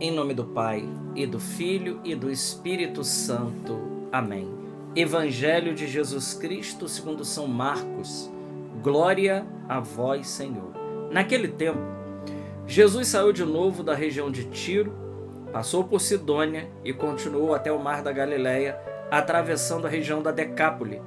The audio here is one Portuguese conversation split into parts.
Em nome do Pai, e do Filho, e do Espírito Santo. Amém. Evangelho de Jesus Cristo segundo São Marcos. Glória a vós, Senhor. Naquele tempo, Jesus saiu de novo da região de Tiro, passou por Sidônia e continuou até o mar da Galileia, atravessando a região da Decápole.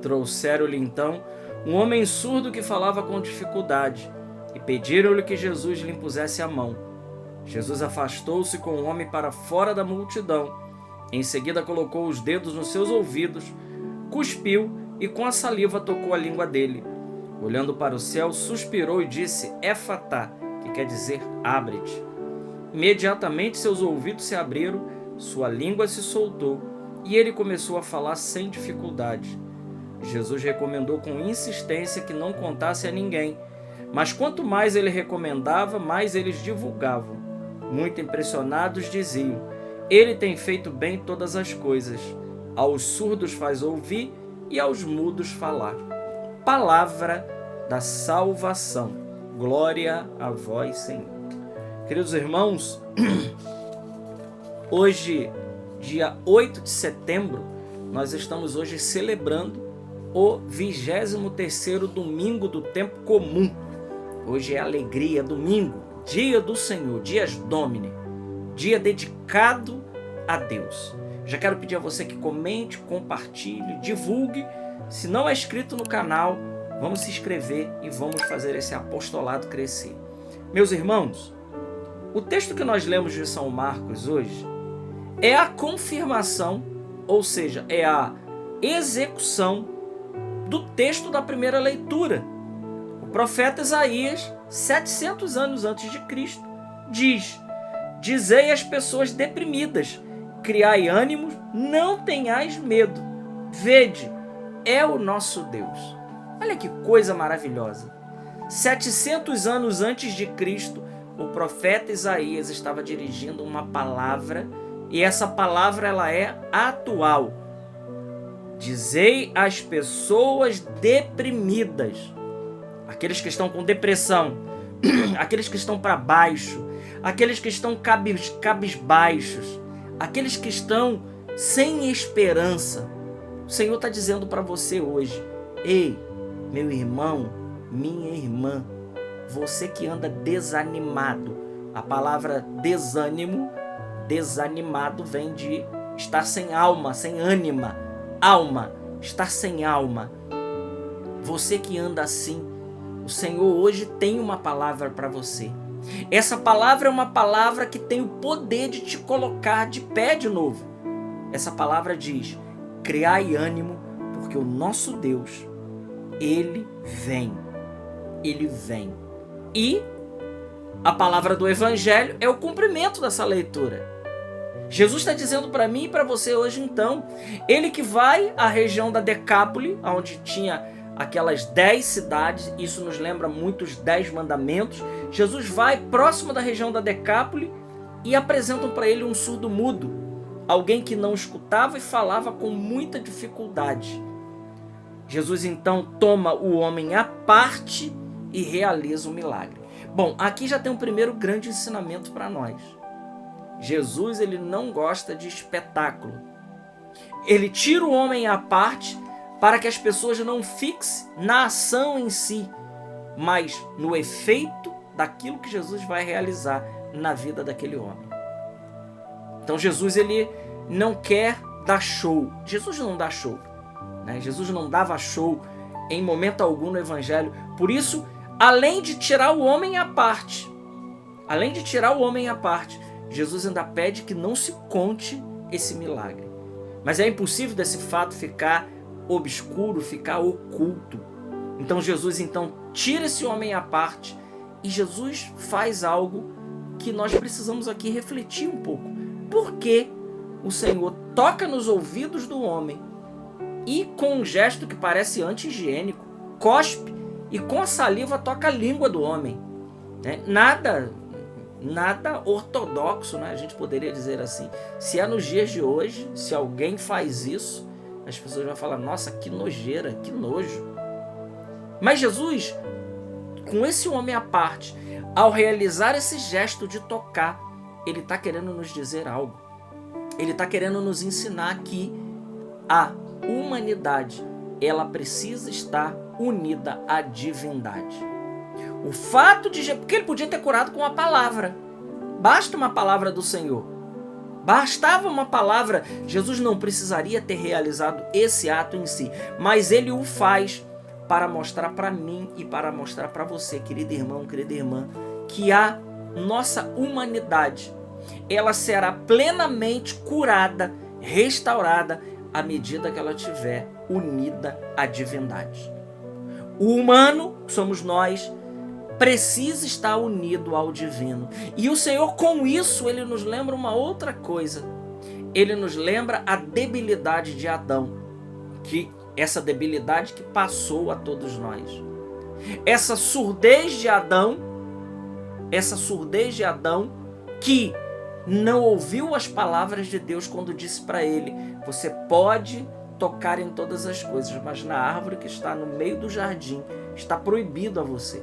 Trouxeram-lhe então um homem surdo que falava com dificuldade e pediram-lhe que Jesus lhe impusesse a mão. Jesus afastou-se com o homem para fora da multidão. Em seguida colocou os dedos nos seus ouvidos, cuspiu e com a saliva tocou a língua dele. Olhando para o céu, suspirou e disse: Éfatá, que quer dizer abre-te. Imediatamente seus ouvidos se abriram, sua língua se soltou e ele começou a falar sem dificuldade. Jesus recomendou com insistência que não contasse a ninguém, mas quanto mais ele recomendava, mais eles divulgavam. Muito impressionados diziam: ele tem feito bem todas as coisas. Aos surdos faz ouvir e aos mudos falar. Palavra da salvação. Glória a vós, Senhor. Queridos irmãos, hoje, dia 8 de setembro, nós estamos hoje celebrando o 23º domingo do tempo comum. Hoje é alegria, domingo, dia do Senhor, dias Domini, dia dedicado a Deus. Já quero pedir a você que comente, compartilhe, divulgue. Se não é inscrito no canal, vamos se inscrever e vamos fazer esse apostolado crescer. Meus irmãos, o texto que nós lemos de São Marcos hoje é a confirmação, ou seja, é a execução do texto da primeira leitura. O profeta Isaías, 700 anos antes de Cristo, diz: dizei às pessoas deprimidas, criai ânimos, não tenhais medo. Vede, é o nosso Deus. Olha que coisa maravilhosa. 700 anos antes de Cristo, o profeta Isaías estava dirigindo uma palavra, e essa palavra ela é atual. Dizei às pessoas deprimidas, aqueles que estão com depressão, aqueles que estão para baixo, aqueles que estão cabisbaixos, aqueles que estão sem esperança. O Senhor está dizendo para você hoje: ei, meu irmão, minha irmã, você que anda desanimado. A palavra desânimo, desanimado, vem de estar sem alma, sem ânima. Alma, estar sem alma. Você que anda assim, o Senhor hoje tem uma palavra para você. Essa palavra é uma palavra que tem o poder de te colocar de pé de novo. Essa palavra diz: criai ânimo, porque o nosso Deus, Ele vem. Ele vem. E a palavra do Evangelho é o cumprimento dessa leitura. Jesus está dizendo para mim e para você hoje, então, ele que vai à região da Decápole, onde tinha aquelas 10 cidades, isso nos lembra muito os 10 mandamentos. Jesus vai próximo da região da Decápole e apresentam para ele um surdo mudo, alguém que não escutava e falava com muita dificuldade. Jesus então toma o homem à parte e realiza o milagre. Bom, aqui já tem um primeiro grande ensinamento para nós. Jesus, ele não gosta de espetáculo. Ele tira o homem à parte para que as pessoas não fixem na ação em si, mas no efeito daquilo que Jesus vai realizar na vida daquele homem. Então Jesus, ele não quer dar show. Jesus não dá show, né? Jesus não dava show em momento algum no Evangelho. Por isso, além de tirar o homem à parte, Jesus ainda pede que não se conte esse milagre. Mas é impossível desse fato ficar obscuro, ficar oculto. Então Jesus tira esse homem à parte e Jesus faz algo que nós precisamos aqui refletir um pouco. Por que o Senhor toca nos ouvidos do homem e, com um gesto que parece anti-higiênico, cospe e com a saliva toca a língua do homem? Nada ortodoxo, né? A gente poderia dizer assim. Se é nos dias de hoje, se alguém faz isso, as pessoas vão falar: nossa, que nojeira, que nojo. Mas Jesus, com esse homem à parte, ao realizar esse gesto de tocar, ele está querendo nos dizer algo. Ele está querendo nos ensinar que a humanidade, ela precisa estar unida à divindade. O fato de... Porque ele podia ter curado com uma palavra. Basta uma palavra do Senhor. Bastava uma palavra. Jesus não precisaria ter realizado esse ato em si. Mas ele o faz para mostrar para mim e para mostrar para você, querido irmão, querida irmã, que a nossa humanidade, ela será plenamente curada, restaurada, à medida que ela estiver unida à divindade. O humano, somos nós, precisa estar unido ao divino. E o Senhor, com isso, ele nos lembra uma outra coisa. Ele nos lembra a debilidade de Adão, que essa debilidade que passou a todos nós. Essa surdez de Adão que não ouviu as palavras de Deus quando disse para ele: você pode tocar em todas as coisas, mas na árvore que está no meio do jardim está proibido a você.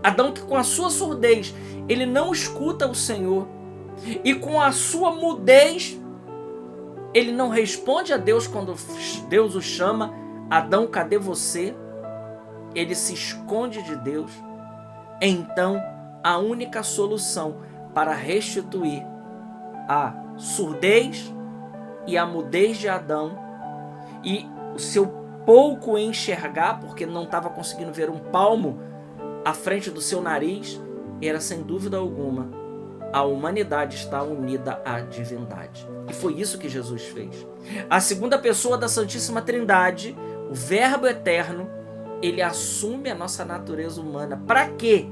Adão, que com a sua surdez ele não escuta o Senhor, e com a sua mudez ele não responde a Deus quando Deus o chama: Adão, cadê você? Ele se esconde de Deus. Então, a única solução para restituir a surdez e a mudez de Adão e o seu pouco enxergar, porque não estava conseguindo ver um palmo à frente do seu nariz, era sem dúvida alguma a humanidade está unida à divindade. E foi isso que Jesus fez. A segunda pessoa da Santíssima Trindade, o Verbo Eterno, ele assume a nossa natureza humana. Para quê?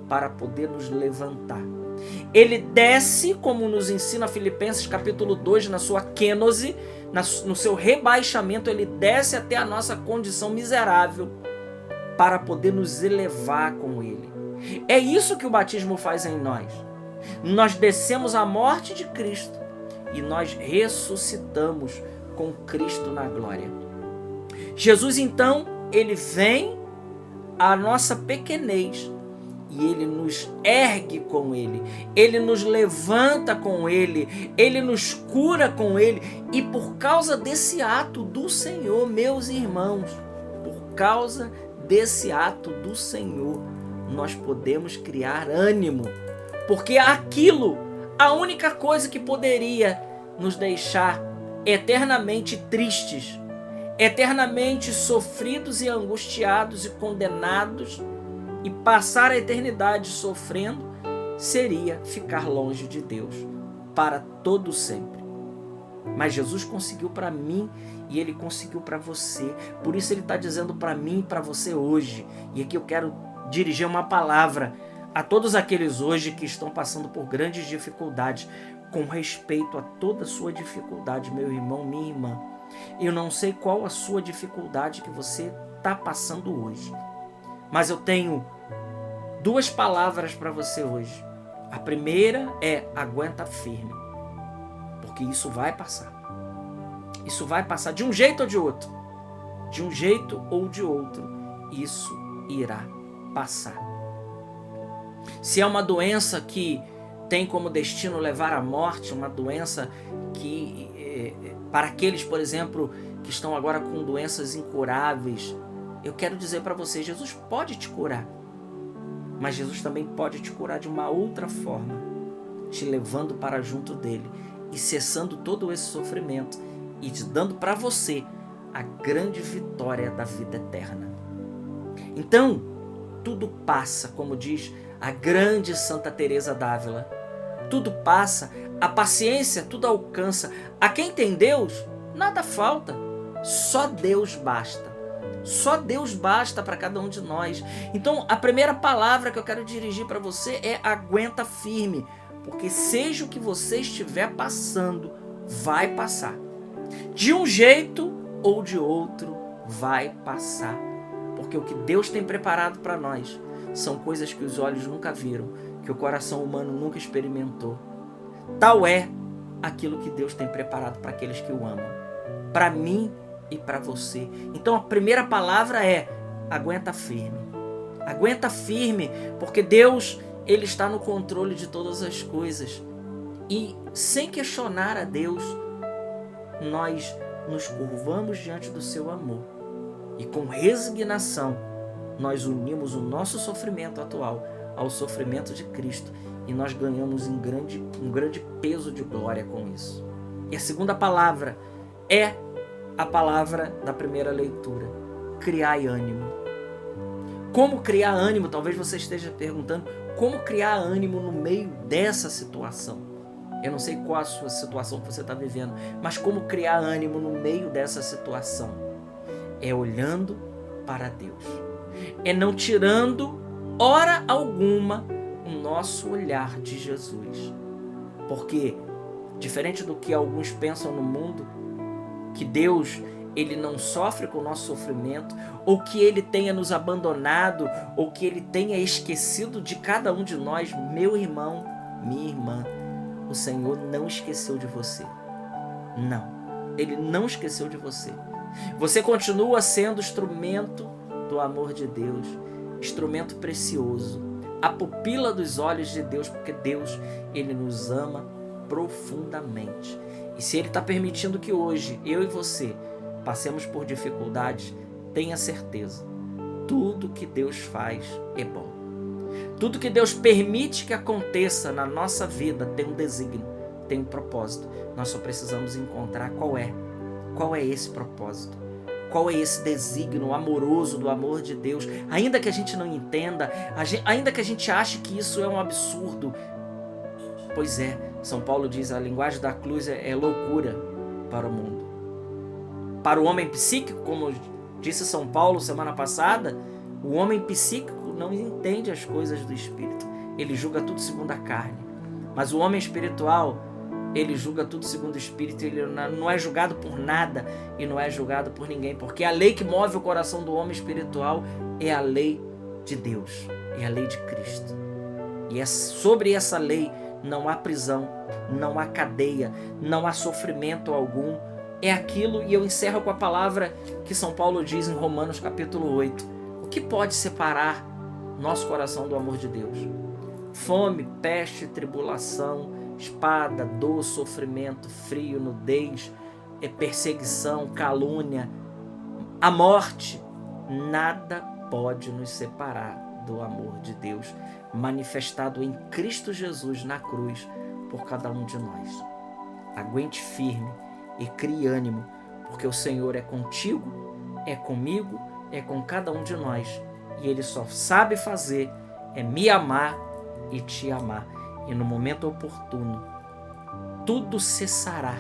Para poder nos levantar. Ele desce, como nos ensina Filipenses capítulo 2, na sua kênose, no seu rebaixamento, ele desce até a nossa condição miserável para poder nos elevar com ele. É isso que o batismo faz em nós. Nós descemos à morte de Cristo e nós ressuscitamos com Cristo na glória. Jesus, então, ele vem à nossa pequenez e ele nos ergue com ele, ele nos levanta com ele, ele nos cura com ele. E por causa desse ato do Senhor, meus irmãos, por causa desse ato do Senhor, nós podemos criar ânimo, porque aquilo, a única coisa que poderia nos deixar eternamente tristes, eternamente sofridos e angustiados e condenados e passar a eternidade sofrendo, seria ficar longe de Deus para todo sempre. Mas Jesus conseguiu para mim e ele conseguiu para você. Por isso ele está dizendo para mim e para você hoje. E aqui eu quero dirigir uma palavra a todos aqueles hoje que estão passando por grandes dificuldades, com respeito a toda a sua dificuldade, meu irmão, minha irmã. Eu não sei qual a sua dificuldade que você está passando hoje, mas eu tenho duas palavras para você hoje. A primeira é: aguenta firme, porque isso vai passar. Isso vai passar de um jeito ou de outro. De um jeito ou de outro, isso irá passar. Se é uma doença que tem como destino levar à morte, uma doença que, para aqueles, por exemplo, que estão agora com doenças incuráveis, eu quero dizer para você, Jesus pode te curar, mas Jesus também pode te curar de uma outra forma, te levando para junto dele e cessando todo esse sofrimento e te dando para você a grande vitória da vida eterna. Então, tudo passa, como diz a grande Santa Teresa d'Ávila. Tudo passa, a paciência tudo alcança. A quem tem Deus, nada falta. Só Deus basta. Só Deus basta para cada um de nós. Então, a primeira palavra que eu quero dirigir para você é: aguenta firme, porque seja o que você estiver passando, vai passar. De um jeito ou de outro, vai passar. Porque o que Deus tem preparado para nós são coisas que os olhos nunca viram, que o coração humano nunca experimentou. Tal é aquilo que Deus tem preparado para aqueles que o amam, para mim e para você. Então a primeira palavra é: aguenta firme. Aguenta firme, porque Deus, ele está no controle de todas as coisas. e sem questionar a Deus, nós nos curvamos diante do seu amor e com resignação nós unimos o nosso sofrimento atual ao sofrimento de Cristo e nós ganhamos um grande peso de glória com isso. E a segunda palavra é a palavra da primeira leitura: criai ânimo. Como criar ânimo? Talvez você esteja perguntando, como criar ânimo no meio dessa situação? Eu não sei qual a sua situação que você está vivendo, mas como criar ânimo no meio dessa situação? É olhando para Deus. É não tirando, hora alguma, o nosso olhar de Jesus. Porque, diferente do que alguns pensam no mundo, que Deus, Ele não sofre com o nosso sofrimento, ou que Ele tenha nos abandonado, ou que Ele tenha esquecido de cada um de nós, meu irmão, minha irmã, o Senhor não esqueceu de você. Não, Ele não esqueceu de você. Você continua sendo instrumento do amor de Deus, instrumento precioso, a pupila dos olhos de Deus, porque Deus, Ele nos ama profundamente. E se Ele está permitindo que hoje, eu e você, passemos por dificuldades, tenha certeza, tudo que Deus faz é bom. Tudo que Deus permite que aconteça na nossa vida tem um desígnio, tem um propósito. Nós só precisamos encontrar qual é esse propósito. Qual é esse desígnio amoroso do amor de Deus? Ainda que a gente não entenda, ainda que a gente ache que isso é um absurdo. Pois é, São Paulo diz, a linguagem da cruz é loucura para o mundo. Para o homem psíquico, como disse São Paulo semana passada, o homem psíquico não entende as coisas do espírito. Ele julga tudo segundo a carne. Mas o homem espiritual, ele julga tudo segundo o Espírito, ele não é julgado por nada e não é julgado por ninguém, porque a lei que move o coração do homem espiritual é a lei de Deus, é a lei de Cristo. E é sobre essa lei não há prisão, não há cadeia, não há sofrimento algum. É aquilo, e eu encerro com a palavra que São Paulo diz em Romanos capítulo 8. O que pode separar nosso coração do amor de Deus? Fome, peste, tribulação, espada, dor, sofrimento, frio, nudez, perseguição, calúnia, a morte. Nada pode nos separar do amor de Deus manifestado em Cristo Jesus na cruz por cada um de nós. Aguente firme e crie ânimo, porque o Senhor é contigo, é comigo, é com cada um de nós, e Ele só sabe fazer é me amar e te amar. E no momento oportuno, tudo cessará.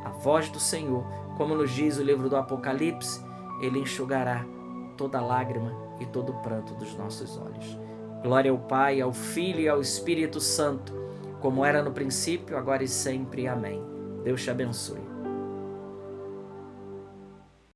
A voz do Senhor, como nos diz o livro do Apocalipse, Ele enxugará toda lágrima e todo pranto dos nossos olhos. Glória ao Pai, ao Filho e ao Espírito Santo, como era no princípio, agora e sempre. Amém. Deus te abençoe.